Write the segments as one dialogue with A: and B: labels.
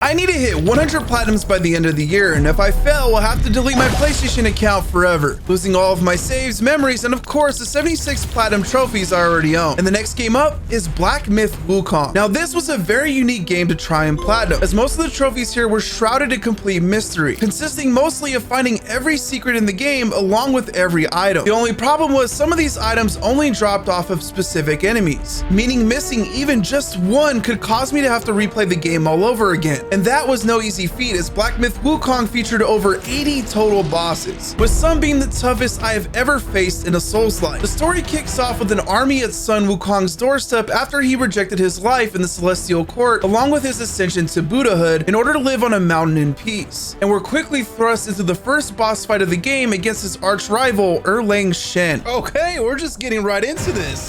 A: I need to hit 100 platinums by the end of the year, and if I fail, I'll have to delete my PlayStation account forever, losing all of my saves, memories, and of course the 76 platinum trophies I already own. And the next game up is Black Myth Wukong. Now this was a very unique game to try and platinum, as most of the trophies here were shrouded in complete mystery, consisting mostly of finding every secret in the game along with every item. The only problem was some of these items only dropped off of specific enemies, meaning missing even just one could cause me to have to replay the game all over again. And that was no easy feat, as Black Myth Wukong featured over 80 total bosses, with some being the toughest I have ever faced in a Souls-like. The story kicks off with an army at Sun Wukong's doorstep after he rejected his life in the Celestial Court, along with his ascension to Buddhahood in order to live on a mountain in peace. And we're quickly thrust into the first boss fight of the game against his arch rival, Erlang Shen. Okay, we're just getting right into this.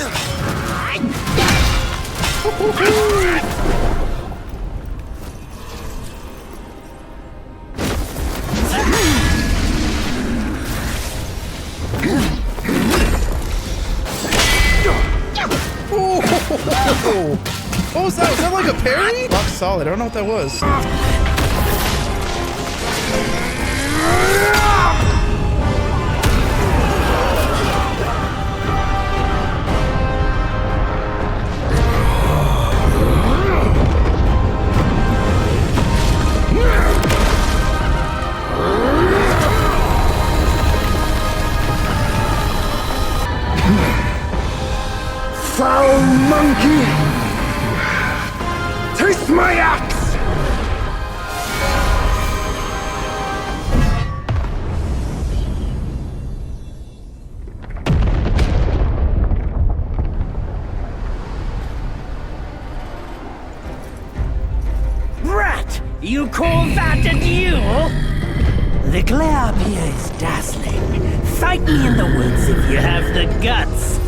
A: What was that? Was that like a parry? Rock solid. I don't know what that was.
B: Foul monkey! Taste my axe!
C: Rat! You call that a duel? The glare up here is dazzling. Fight me in the woods if you have the guts.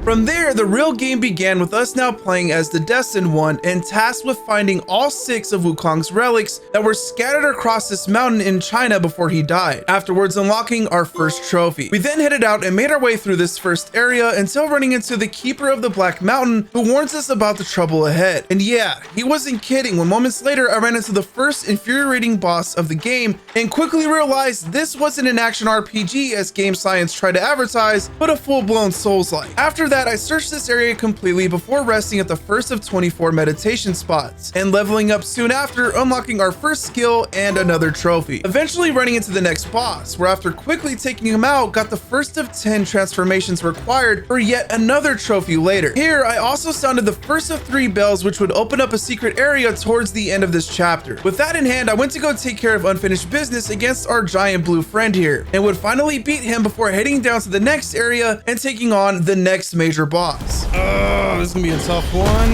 A: From there, the real game began with us now playing as the Destined One and tasked with finding all 6 of Wukong's relics that were scattered across this mountain in China before he died, afterwards unlocking our first trophy. We then headed out and made our way through this first area until running into the Keeper of the Black Mountain, who warns us about the trouble ahead. And yeah, he wasn't kidding when moments later I ran into the first infuriating boss of the game and quickly realized this wasn't an action RPG as Game Science tried to advertise, but a full-blown Souls-like. After that, I searched this area completely before resting at the first of 24 meditation spots, and leveling up soon after, unlocking our first skill and another trophy. Eventually running into the next boss, where after quickly taking him out, got the first of 10 transformations required for yet another trophy later. Here, I also sounded the first of 3 bells, which would open up a secret area towards the end of this chapter. With that in hand, I went to go take care of unfinished business against our giant blue friend here, and would finally beat him before heading down to the next area and taking on the next major boss. This is gonna be a tough one.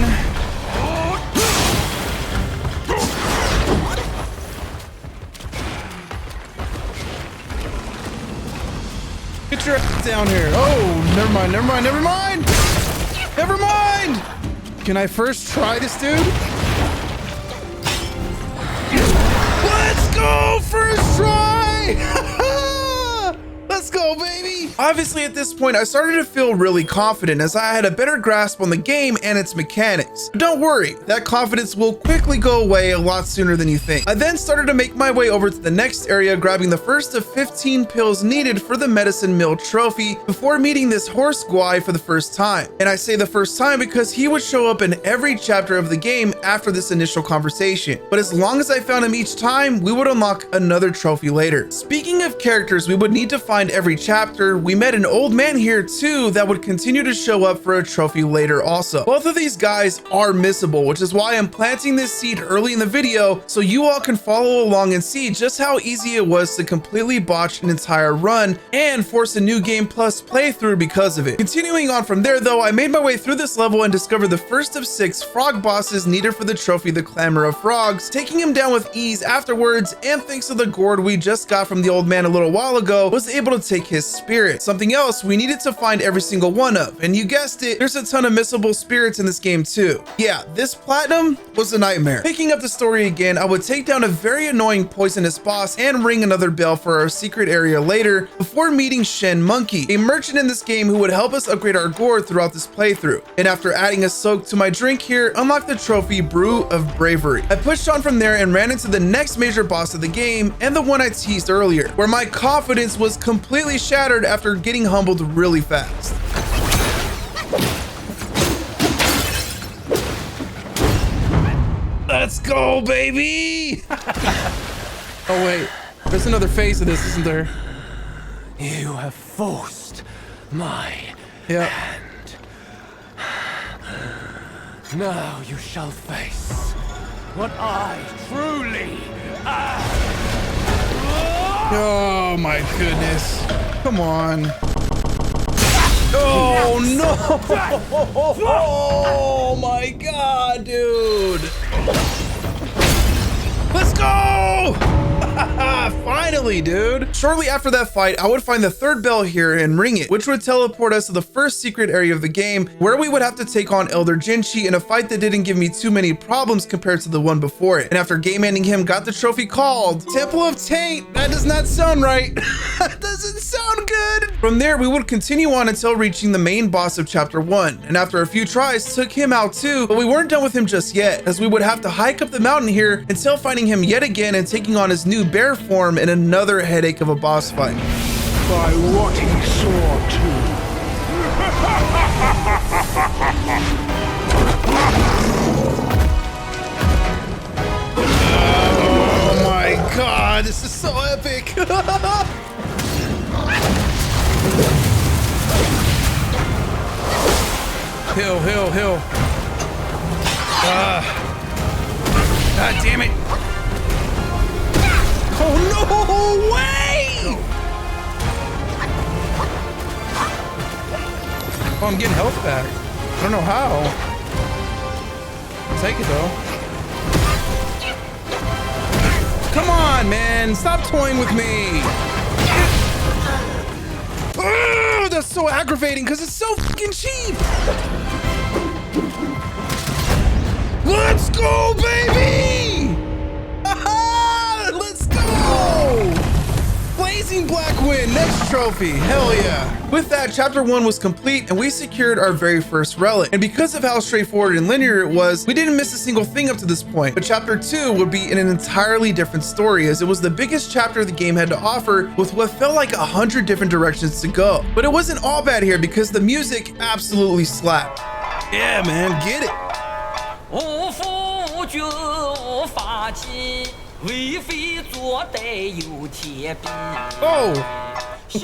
A: Get your ass down here. Oh, never mind, never mind, never mind! Never mind! Can I first try this dude? Let's go! First try! Let's go, baby! Obviously, at this point, I started to feel really confident as I had a better grasp on the game and its mechanics. But don't worry, that confidence will quickly go away a lot sooner than you think. I then started to make my way over to the next area, grabbing the first of 15 pills needed for the Medicine Mill trophy before meeting this horse guy for the first time. And I say the first time because he would show up in every chapter of the game after this initial conversation. But as long as I found him each time, we would unlock another trophy later. Speaking of characters we would need to find every every chapter, we met an old man here too that would continue to show up for a trophy later also. Both of these guys are missable, which is why I'm planting this seed early in the video so you all can follow along and see just how easy it was to completely botch an entire run and force a new game plus playthrough because of it. Continuing on from there though, I made my way through this level and discovered the first of 6 frog bosses needed for the trophy The Clamor of Frogs, taking him down with ease afterwards, and thanks to the gourd we just got from the old man a little while ago, was able to take his spirit. Something else we needed to find every single one of, and you guessed it, there's a ton of missable spirits in this game too. Yeah, this platinum was a nightmare. Picking up the story again, I would take down a very annoying poisonous boss and ring another bell for our secret area later before meeting Shen Monkey, a merchant in this game who would help us upgrade our gourd throughout this playthrough. And after adding a soak to my drink here, unlocked the trophy Brew of Bravery. I pushed on from there and ran into the next major boss of the game, and the one I teased earlier, where my confidence was completely shattered after getting humbled really fast. Let's go, baby! Oh wait, there's another phase of this, isn't there?
C: You have forced my hand. Now you shall face what I truly am.
A: Oh my goodness. Come on. Oh no! Oh my god, dude! Let's go! Finally, dude! Shortly after that fight, I would find the third bell here and ring it, which would teleport us to the first secret area of the game, where we would have to take on Elder Jinchi in a fight that didn't give me too many problems compared to the one before it. And after game ending him, got the trophy called Temple of Taint. That does not sound right. That doesn't sound good. From there, we would continue on until reaching the main boss of chapter 1. And after a few tries, took him out too, but we weren't done with him just yet, as we would have to hike up the mountain here until finding him yet again and taking on his new bear form in another headache of a boss fight.
B: By rotting sword too.
A: Oh my god, this is so epic! Hill, hill, hill. God damn it! Oh no way! Oh, I'm getting health back. I don't know how. I'll take it though. Come on, man. Stop toying with me. Oh, that's so aggravating because it's so fucking cheap. Let's go, baby! Let's go! Blazing Black Wind, next trophy. Hell yeah. With that, chapter 1 was complete and we secured our very first relic. And because of how straightforward and linear it was, we didn't miss a single thing up to this point. But chapter 2 would be in an entirely different story, as it was the biggest chapter the game had to offer, with what felt like 100 different directions to go. But it wasn't all bad here because the music absolutely slapped. Yeah, man, get it. Oh,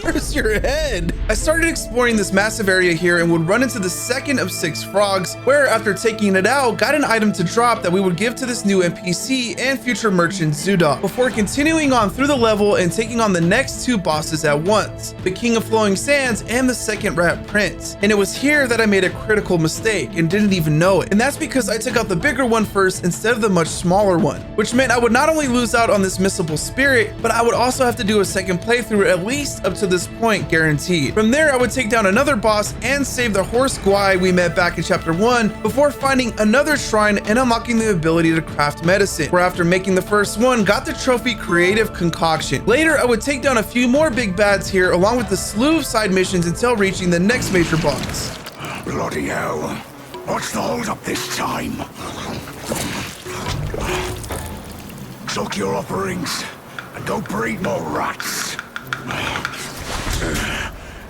A: where's your head? I started exploring this massive area here and would run into the second of 6 frogs, where after taking it out, got an item to drop that we would give to this new NPC and future merchant Zudok, before continuing on through the level and taking on the next 2 bosses at once, the King of Flowing Sands and the second Rat Prince. And it was here that I made a critical mistake and didn't even know it. And that's because I took out the bigger one first instead of the much smaller one, which meant I would not only lose out on this missable spirit, but I would also have to do a second playthrough at least up to this point, guaranteed. From there, I would take down another boss and save the horse Guai we met back in chapter 1 before finding another shrine and unlocking the ability to craft medicine, where after making the first one, got the trophy Creative Concoction. Later, I would take down a few more big bads here along with the slew of side missions until reaching the next major boss.
B: Bloody hell. What's the hold up this time? Suck your offerings and go breed more rats.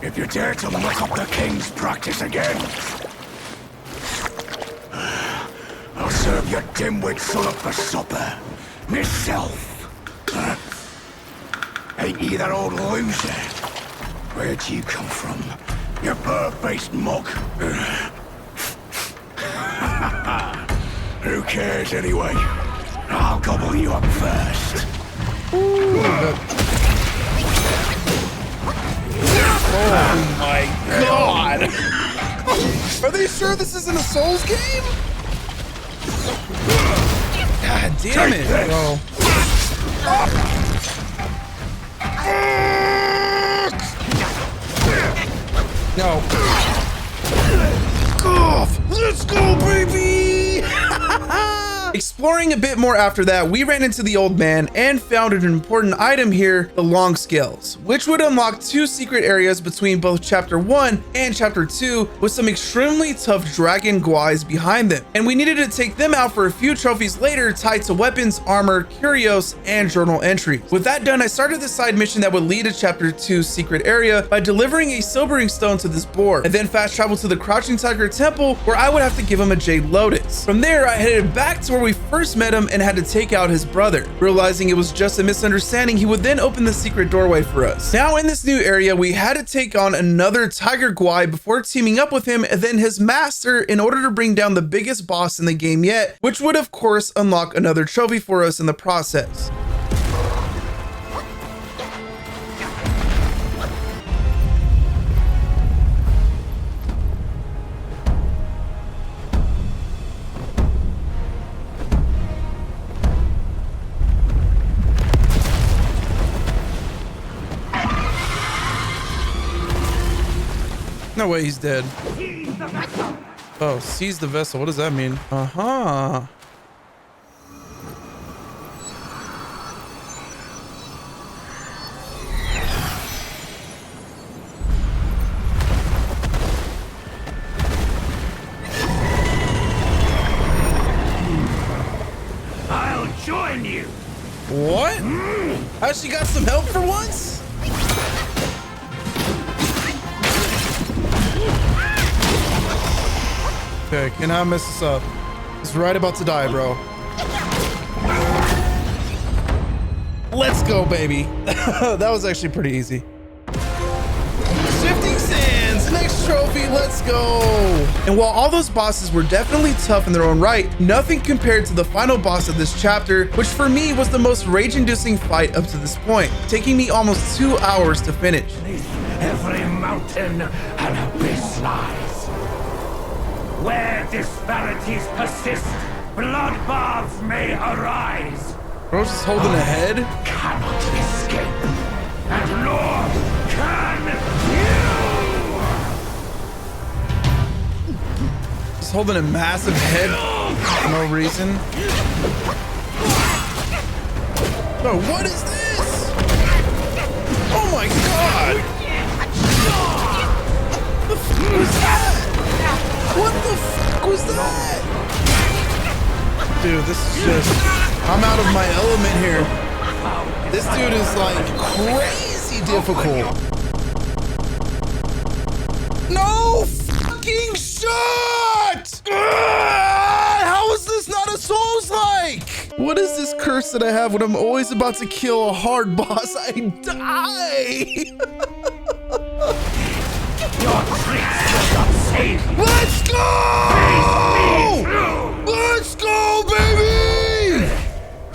B: If you dare to muck up the king's practice again, I'll serve your dimwit son up for supper, myself. Ain't he that old loser? Where'd you come from? You bird-faced mug. Who cares anyway? I'll gobble you up first.
A: Oh my god! Are they sure this isn't a Souls game? God damn it, bro. No. Let's go, baby! Exploring a bit more after that, we ran into the old man and found an important item here, the long scales, which would unlock 2 secret areas between both chapter 1 and chapter 2 with some extremely tough dragon guais behind them. And we needed to take them out for a few trophies later tied to weapons, armor, curios, and journal entries. With that done, I started the side mission that would lead to chapter 2's secret area by delivering a sobering stone to this boar, and then fast travel to the Crouching Tiger temple where I would have to give him a jade lotus. From there, I headed back to where we first met him and had to take out his brother. Realizing it was just a misunderstanding, he would then open the secret doorway for us. Now in this new area, we had to take on another tiger guai before teaming up with him and then his master in order to bring down the biggest boss in the game yet, which would of course unlock another trophy for us in the process. No way, he's dead. Oh, seize the vessel. What does that mean? Uh-huh.
C: I'll join you.
A: What? Actually got some help for once? Okay, cannot mess this up. He's right about to die, bro. Let's go, baby. That was actually pretty easy. Shifting Sands, next trophy, let's go. And while all those bosses were definitely tough in their own right, nothing compared to the final boss of this chapter, which for me was the most rage-inducing fight up to this point, taking me almost 2 hours to finish.
C: Every mountain an abyss lies. Where disparities persist, bloodbaths may arise.
A: Bro's just holding a head.
C: Cannot escape, and nor can you.
A: Just holding a massive head for no reason. Bro, what is this? Oh my god! What the fuck was that? What the fuck was that? Dude, this is just... I'm out of my element here. This dude is like crazy difficult. No fucking shot! How is this not a Souls-like? What is this curse that I have when I'm always about to kill a hard boss? I die!
C: Your tricks will not save you.
A: Let's go! Let's go, baby!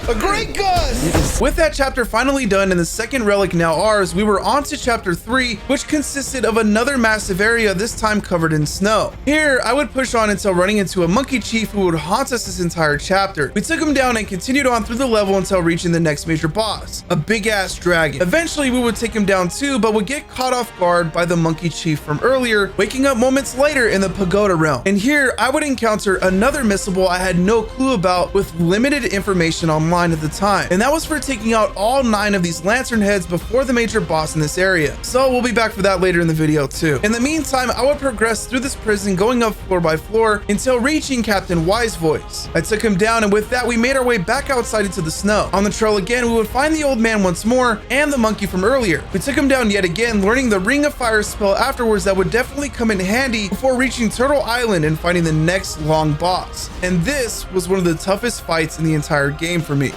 A: A great gust! With that chapter finally done and the second relic now ours, we were on to chapter 3, which consisted of another massive area, this time covered in snow. Here, I would push on until running into a monkey chief who would haunt us this entire chapter. We took him down and continued on through the level until reaching the next major boss, a big ass dragon. Eventually, we would take him down too, but would get caught off guard by the monkey chief from earlier, waking up moments later in the pagoda realm. And here, I would encounter another missable I had no clue about with limited information online at the time, and that was for taking out all 9 of these lantern heads before the major boss in this area. So we'll be back for that later in the video too. In the meantime, I would progress through this prison, going up floor by floor until reaching Captain Wise Voice. I took him down, and with that we made our way back outside into the snow. On the trail again, we would find the old man once more and the monkey from earlier. We took him down yet again, learning the Ring of Fire spell afterwards that would definitely come in handy before reaching Turtle Island and finding the next long boss. And this was one of the toughest fights in the entire game for me.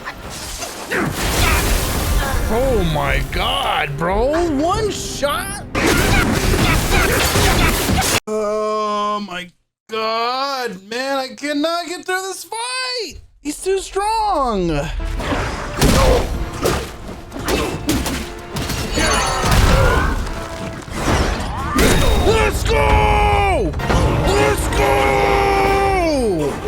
A: Oh my god, bro. One shot? Oh my God, man, I cannot get through this fight. He's too strong. Let's go! Let's go!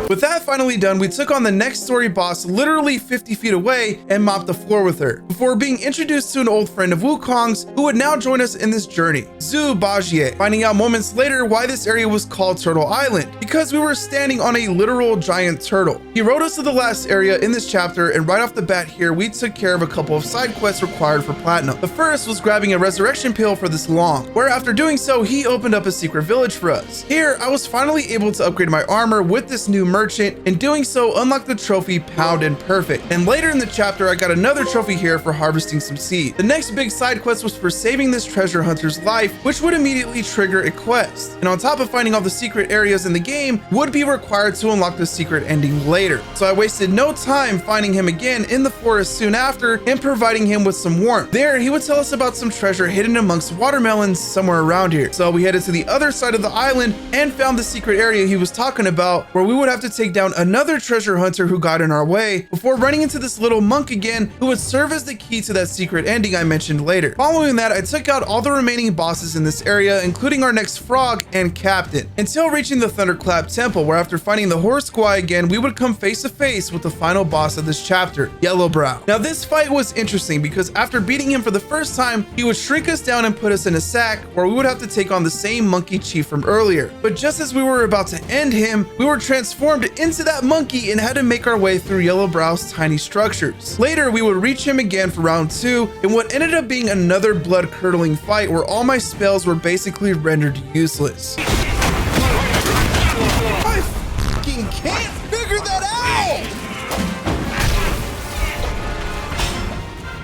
A: With that finally done, we took on the next story boss literally 50 feet away and mopped the floor with her, before being introduced to an old friend of Wukong's who would now join us in this journey, Zhu Bajie, finding out moments later why this area was called Turtle Island, because we were standing on a literal giant turtle. He rode us to the last area in this chapter, and right off the bat here, we took care of a couple of side quests required for platinum. The first was grabbing a resurrection pill for this Long, where after doing so, he opened up a secret village for us. Here, I was finally able to upgrade my armor with this new merchant, and doing so unlocked the trophy Pound and Perfect. And later in the chapter, I got another trophy here for harvesting some seed. The next big side quest was for saving this treasure hunter's life, which would immediately trigger a quest. And on top of finding all the secret areas in the game, would be required to unlock the secret ending later. So I wasted no time finding him again in the forest soon after and providing him with some warmth. There, he would tell us about some treasure hidden amongst watermelons somewhere around here. So we headed to the other side of the island and found the secret area he was talking about, where we would have to take down another treasure hunter who got in our way before running into this little monk again, who would serve as the key to that secret ending I mentioned later. Following that, I took out all the remaining bosses in this area, including our next frog and captain, until reaching the Thunderclap Temple, where after finding the horse squaw again, we would come face to face with the final boss of this chapter, Yellowbrow. Now this fight was interesting because after beating him for the first time, he would shrink us down and put us in a sack, where we would have to take on the same monkey chief from earlier. But just as we were about to end him, we were transformed into that monkey and had to make our way through Yellowbrow's tiny structures. Later, we would reach him again for round 2 in what ended up being another blood-curdling fight where all my spells were basically rendered useless. I fucking can't figure that out!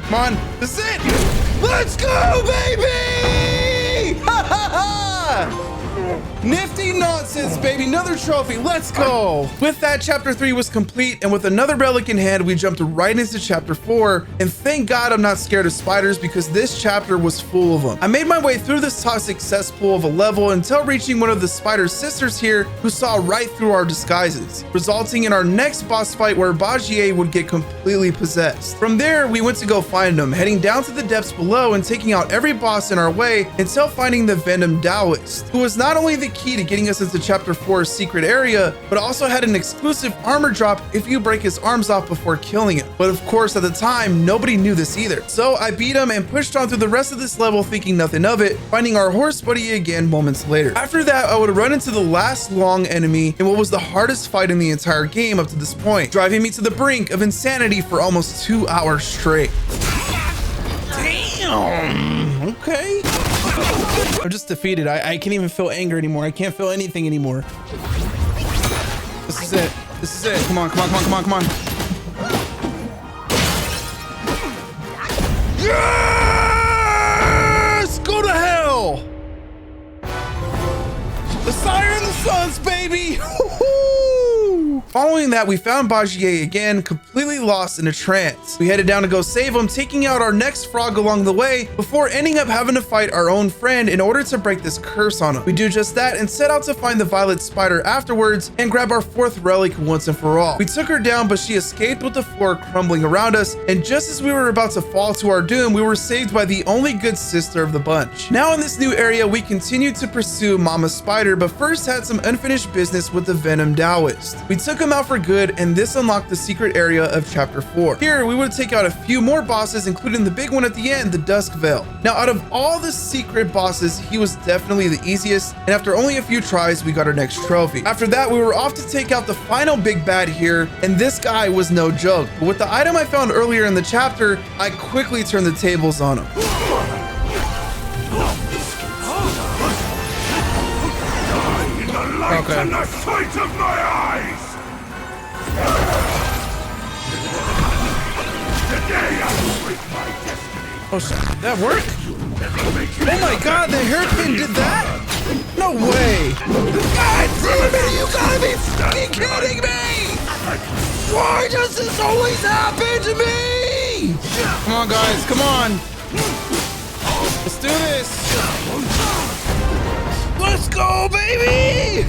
A: Come on, this is it! Let's go, baby! Ha ha ha! Nifty nonsense, baby. Another trophy. Let's go. With that, chapter 3 was complete, and with another relic in hand, we jumped right into chapter 4. And thank God I'm not scared of spiders, because this chapter was full of them. I made my way through this toxic cesspool of a level until reaching one of the spider sisters here, who saw right through our disguises, resulting in our next boss fight where Bajie would get completely possessed. From there, we went to go find him, heading down to the depths below and taking out every boss in our way until finding the Venom Taoist, who was not only the key to getting us into chapter 4's secret area, but also had an exclusive armor drop if you break his arms off before killing him. But of course, at the time, nobody knew this either. So I beat him and pushed on through the rest of this level thinking nothing of it, finding our horse buddy again moments later. After that, I would run into the last Long enemy in what was the hardest fight in the entire game up to this point, driving me to the brink of insanity for almost 2 hours straight. Damn, okay. I'm just defeated. I can't even feel anger anymore. I can't feel anything anymore. This is it. This is it. Come on, come on, come on, come on, come on. Yes! Go to hell! The Sire and the Sons, baby! Following that, we found Bajie again, completely lost in a trance. We headed down to go save him, taking out our next frog along the way, before ending up having to fight our own friend in order to break this curse on him. We do just that and set out to find the violet spider afterwards and grab our 4th relic once and for all. We took her down, but she escaped with the floor crumbling around us, and just as we were about to fall to our doom, we were saved by the only good sister of the bunch. Now in this new area, we continued to pursue Mama Spider, but first had some unfinished business with the Venom Taoist. We took him out for good, and this unlocked the secret area of chapter 4. Here, we would take out a few more bosses, including the big one at the end, the Dusk Veil. Now, out of all the secret bosses, he was definitely the easiest, and after only a few tries, we got our next trophy. After that, we were off to take out the final big bad here, and this guy was no joke. But with the item I found earlier in the chapter, I quickly turned the tables on him.
B: Okay. And the sight of my eyes! Today I will break my destiny.
A: Oh, did that work? Oh my God, the hairpin did that? No way! God damn it, you gotta be fucking kidding me! Why does this always happen to me? Come on, guys, come on. Let's do this. Let's go, baby!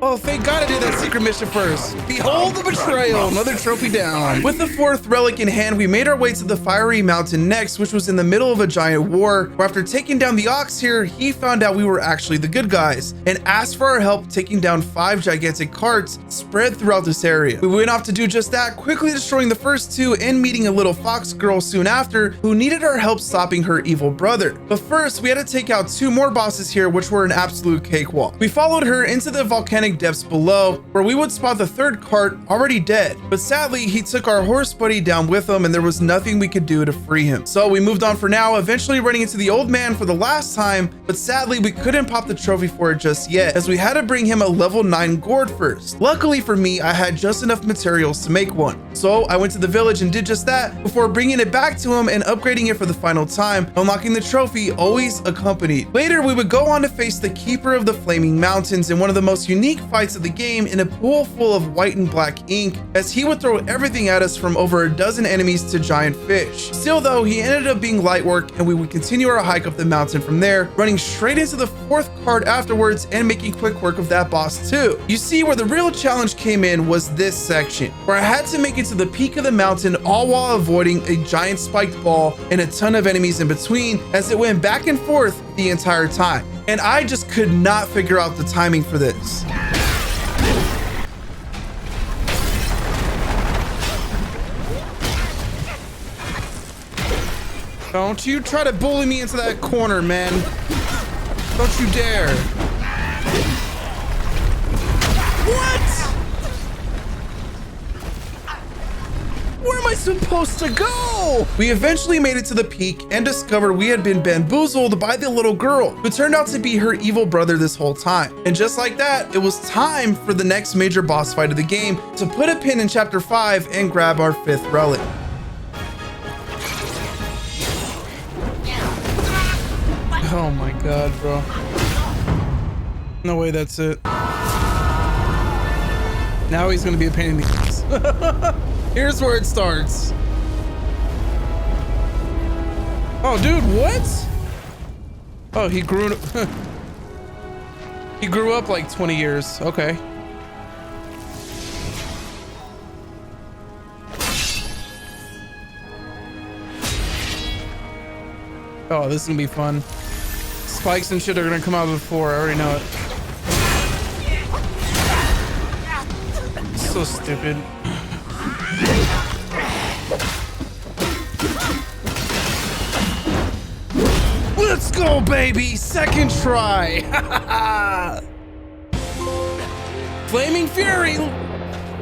A: Oh, thank God I did that secret mission first. Behold the betrayal, another trophy down. With the 4th relic in hand, we made our way to the fiery mountain next, which was in the middle of a giant war, where after taking down the ox here, he found out we were actually the good guys and asked for our help taking down 5 gigantic carts spread throughout this area. We went off to do just that, quickly destroying the first 2 and meeting a little fox girl soon after who needed our help stopping her evil brother. But first, we had to take out 2 more bosses here, which were an absolute cakewalk. We followed her into the volcanic depths below, where we would spot the 3rd cart already dead, but sadly he took our horse buddy down with him and there was nothing we could do to free him. So we moved on for now, eventually running into the old man for the last time, but sadly we couldn't pop the trophy for it just yet, as we had to bring him a level 9 gourd first. Luckily for me, I had just enough materials to make one, so I went to the village and did just that before bringing it back to him and upgrading it for the final time, unlocking the trophy always accompanied. Later we would go on to face the Keeper of the Flaming Mountains in one of the most unique fights of the game, in a pool full of white and black ink, as he would throw everything at us from over a dozen enemies to giant fish. Still though, he ended up being light work and we would continue our hike up the mountain from there, running straight into the 4th cart afterwards and making quick work of that boss too. You see, where the real challenge came in was this section, where I had to make it to the peak of the mountain all while avoiding a giant spiked ball and a ton of enemies in between as it went back and forth the entire time. And I just could not figure out the timing for this. Don't you try to bully me into that corner, man. Don't you dare. What? Where am I supposed to go? We eventually made it to the peak and discovered we had been bamboozled by the little girl, who turned out to be her evil brother this whole time. And just like that, it was time for the next major boss fight of the game to put a pin in chapter 5 and grab our 5th relic. Oh my God, bro. No way that's it. Now he's gonna be a pain in the ass. Here's where it starts. Oh, dude, what? Oh, he grew he grew up like 20 years. Okay. Oh, this is gonna be fun. Spikes and shit are gonna come out of the floor. I already know it. So stupid. Let's go, baby! 2nd try! Flaming Fury!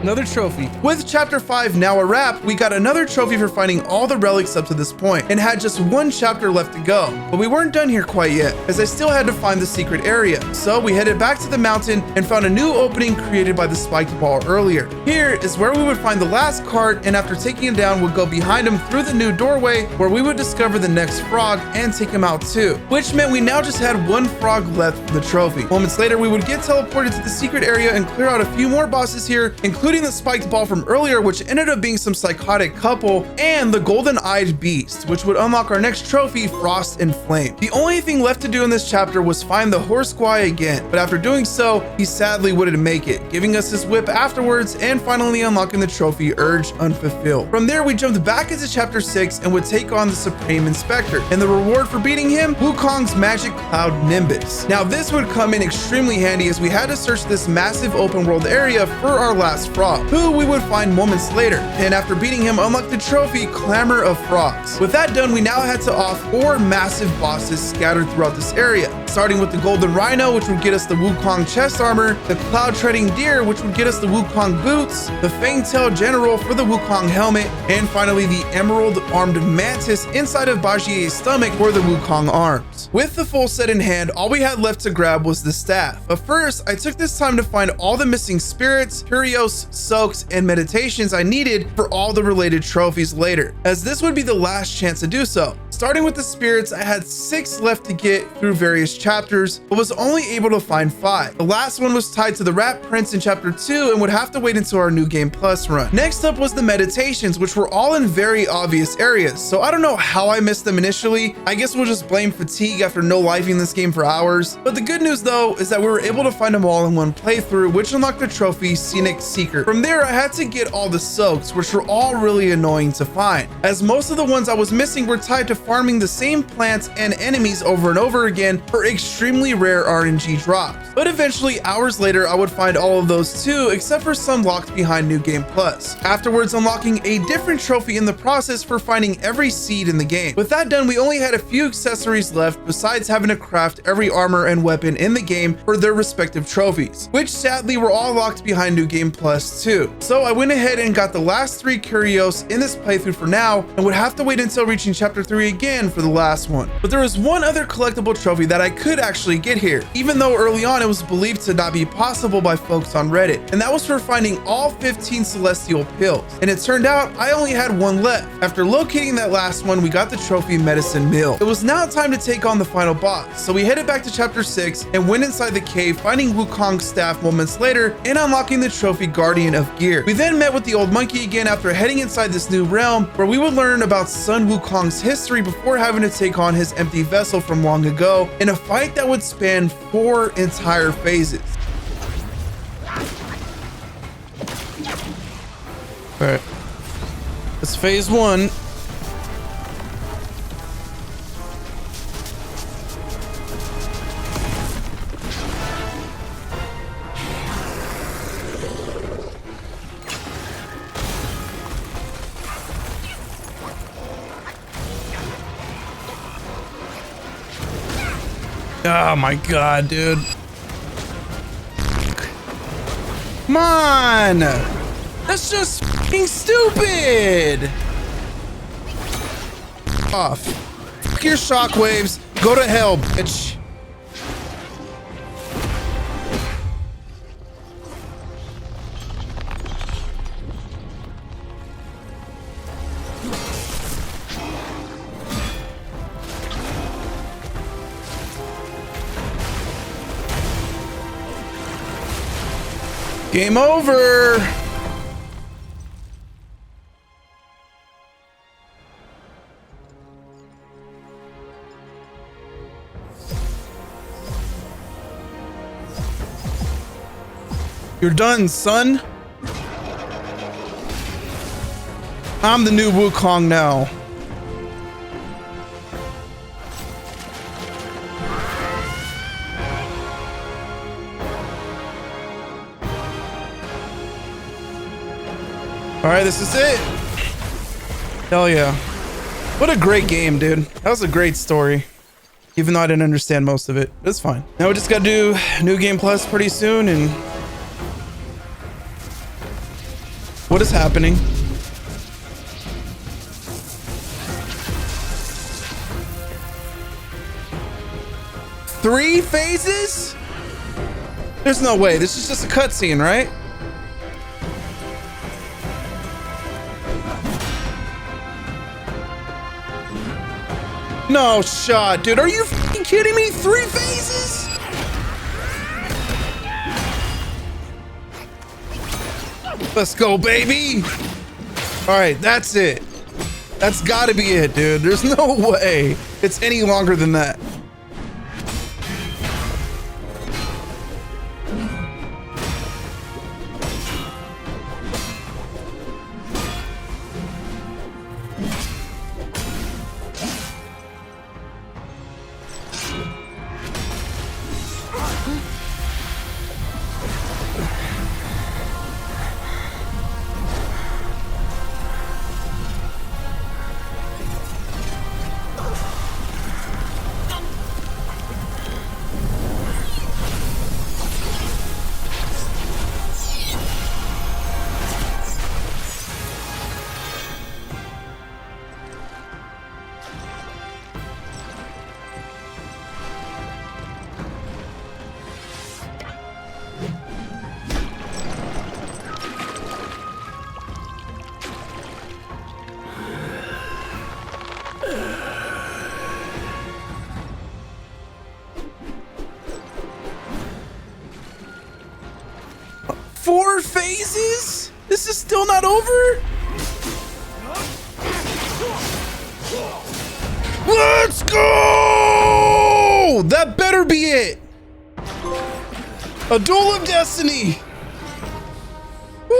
A: Another trophy. With chapter 5 now a wrap, we got another trophy for finding all the relics up to this point and had just 1 chapter left to go. But we weren't done here quite yet, as I still had to find the secret area. So we headed back to the mountain and found a new opening created by the spiked ball earlier. Here is where we would find the last cart, and after taking it down, would go behind him through the new doorway where we would discover the next frog and take him out too, which meant we now just had 1 frog left for the trophy. Moments later, we would get teleported to the secret area and clear out a few more bosses here, including the spiked ball from earlier, which ended up being some psychotic couple, and the golden-eyed beast, which would unlock our next trophy, Frost and Flame. The only thing left to do in this chapter was find the horse squire again, but after doing so, he sadly wouldn't make it, giving us his whip afterwards and finally unlocking the trophy, Urge Unfulfilled. From there, we jumped back into chapter 6 and would take on the Supreme Inspector, and the reward for beating him, Wukong's magic cloud Nimbus. Now this would come in extremely handy as we had to search this massive open world area for our last frog, who we would find moments later, and after beating him, unlock the trophy, Clamor of Frogs. With that done, we now had to off 4 massive bosses scattered throughout this area, starting with the Golden Rhino, which would get us the Wukong chest armor, the Cloud Treading Deer, which would get us the Wukong boots, the Fangtail General for the Wukong helmet, and finally the Emerald Armed Mantis inside of Bajie's stomach for the Wukong arms. With the full set in hand, all we had left to grab was the staff. But first, I took this time to find all the missing spirits, curios, soaks, and meditations I needed for all the related trophies later, as this would be the last chance to do so. Starting with the spirits, I had 6 left to get through various chapters, but was only able to find 5. The last one was tied to the Rat Prince in chapter 2 and would have to wait until our New Game Plus run. Next up was the meditations, which were all in very obvious areas, so I don't know how I missed them initially. I guess we'll just blame fatigue after no lifing this game for hours. But the good news though is that we were able to find them all in one playthrough, which unlocked the trophy Scenic Seeker. From there, I had to get all the soaks, which were all really annoying to find, as most of the ones I was missing were tied to farming the same plants and enemies over and over again for extremely rare RNG drops. But eventually, hours later, I would find all of those too, except for some locked behind New Game Plus. Afterwards, unlocking a different trophy in the process for finding every seed in the game. With that done, we only had a few accessories left besides having to craft every armor and weapon in the game for their respective trophies, which sadly were all locked behind New Game Plus too. So I went ahead and got the last 3 curios in this playthrough for now, and would have to wait until reaching chapter 3 again for the last one. But there was one other collectible trophy that I could actually get here, even though early on it was believed to not be possible by folks on Reddit, and that was for finding all 15 celestial pills. And it turned out I only had 1 left. After locating that last one, we got the trophy Medicine Mill. It was now time to take on the final boss, so we headed back to chapter 6 and went inside the cave, finding Wukong's staff moments later and unlocking the trophy Guardian of Gear. We then met with the old monkey again after heading inside this new realm, where we would learn about Sun Wukong's history before having to take on his empty vessel from long ago in a fight that would span 4 entire phases. All right, that's phase 1. Oh my god, dude. Come on! That's just f***ing stupid! Off. Fuck your shockwaves. Go to hell, bitch. Game over. You're done, son. I'm the new Wukong now. All right, this is it. Hell yeah. What a great game, dude. That was a great story. Even though I didn't understand most of it. That's fine. Now we just gotta do New Game Plus pretty soon, and what is happening? Three phases? There's no way. This is just a cutscene, right? No shot, dude. Are you f***ing kidding me? 3 phases? Let's go, baby. All right, that's it. That's gotta be it, dude. There's no way it's any longer than that. 4 phases? This is still not over? Let's go! That better be it. A duel of destiny. Woo!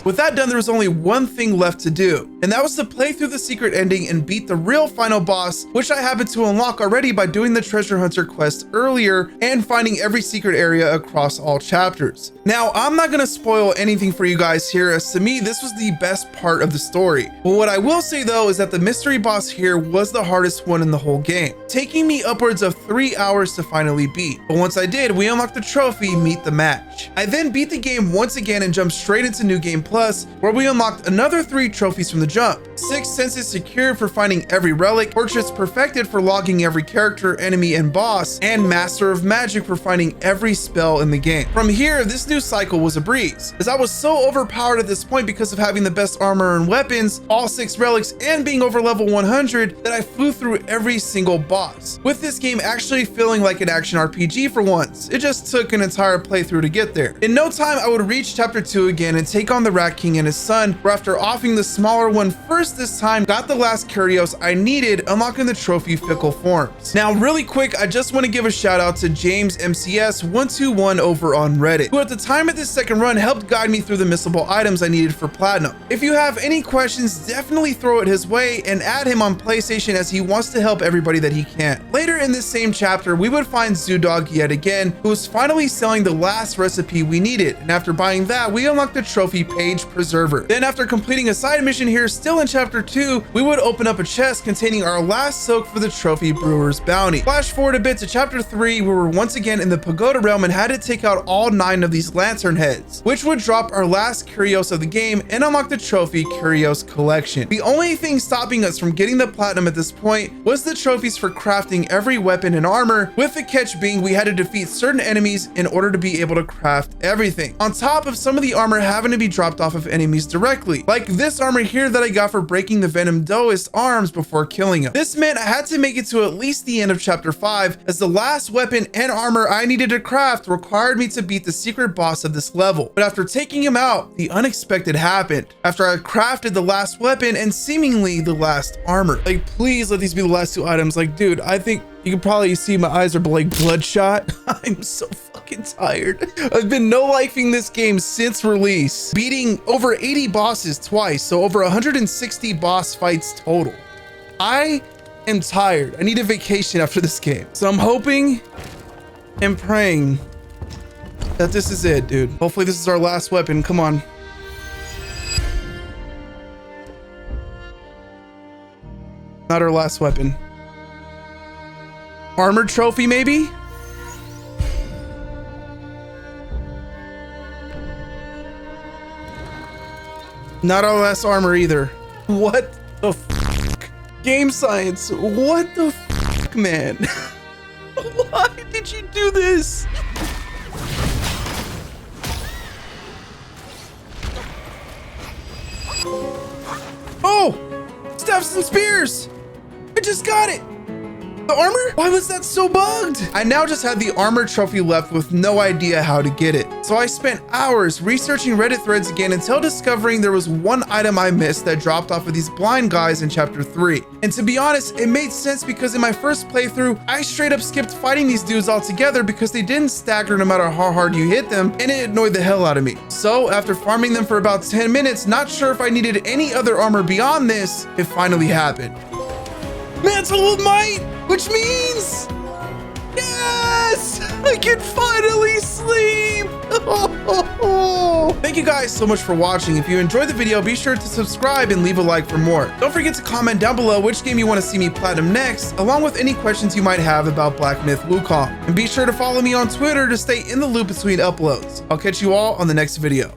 A: With that done, there was only one thing left to do, and that was to play through the secret ending and beat the real final boss, which I happened to unlock already by doing the treasure hunter quest earlier and finding every secret area across all chapters. Now, I'm not gonna spoil anything for you guys here, as to me, this was the best part of the story. But what I will say though is that the mystery boss here was the hardest one in the whole game, taking me upwards of 3 hours to finally beat. But once I did, we unlocked the trophy, Meet the Match. I then beat the game once again and jumped straight into New Game Plus, where we unlocked another 3 trophies from the jump. 6 senses secured for finding every relic, portraits perfected for logging every character, enemy, and boss, and Master of Magic for finding every spell in the game. From here, this new cycle was a breeze, as I was so overpowered at this point because of having the best armor and weapons, all 6 relics, and being over level 100 that I flew through every single boss, with this game actually feeling like an action RPG for once. It just took an entire playthrough to get there. In no time, I would reach chapter 2 again and take on the Rat King and his son, where after offing the smaller one first this time, got the last curios I needed, unlocking the trophy Fickle Forms. Now, really quick, I just want to give a shout out to James MCS121 over on Reddit, who at the time of this second run helped guide me through the missable items I needed for Platinum. If you have any questions, definitely throw it his way and add him on PlayStation, as he wants to help everybody that he can. Later in this same chapter, we would find Zoodog yet again, who was finally selling the last recipe we needed, and after buying that, we unlocked the trophy Page Preserver. Then after completing a side mission here, still in chapter 2, we would open up a chest containing our last soak for the trophy Brewer's Bounty. Flash forward a bit to chapter 3, where we're once again in the Pagoda Realm and had to take out all 9 of these lantern heads, which would drop our last curios of the game and unlock the trophy Curios Collection. The only thing stopping us from getting the platinum at this point was the trophies for crafting every weapon and armor, with the catch being we had to defeat certain enemies in order to be able to craft everything, on top of some of the armor having to be dropped off of enemies directly, like this armor here that I got for breaking the Venom Doist arms before killing him. This meant I had to make it to at least the end of chapter 5, as the last weapon and armor I needed to craft required me to beat the secret boss of this level. But after taking him out, the unexpected happened. After I crafted the last weapon and seemingly the last armor. Like, please let these be the last 2 items. Like, dude, I think you can probably see my eyes are like bloodshot. I'm so fucking tired. I've been no-lifing this game since release, beating over 80 bosses twice, so over 160 boss fights total. I am tired. I need a vacation after this game. So I'm hoping and praying that this is it, dude. Hopefully this is our last weapon. Come on. Not our last weapon. Armored trophy, maybe? Not our last armor either. What the fuck? Game science, what the fuck, man? Why did you do this? Oh! Staffs and spears! I just got it! The armor? Why was that so bugged? I now just had the armor trophy left with no idea how to get it. So I spent hours researching Reddit threads again until discovering there was one item I missed that dropped off of these blind guys in chapter 3. And to be honest, it made sense because in my first playthrough, I straight up skipped fighting these dudes altogether because they didn't stagger no matter how hard you hit them, and it annoyed the hell out of me. So after farming them for about 10 minutes, not sure if I needed any other armor beyond this, it finally happened. Mantle of Might, which means, yes, I can finally sleep. Thank you guys so much for watching. If you enjoyed the video, be sure to subscribe and leave a like for more. Don't forget to comment down below which game you want to see me platinum next, along with any questions you might have about Black Myth Wukong. And be sure to follow me on Twitter to stay in the loop between uploads. I'll catch you all on the next video.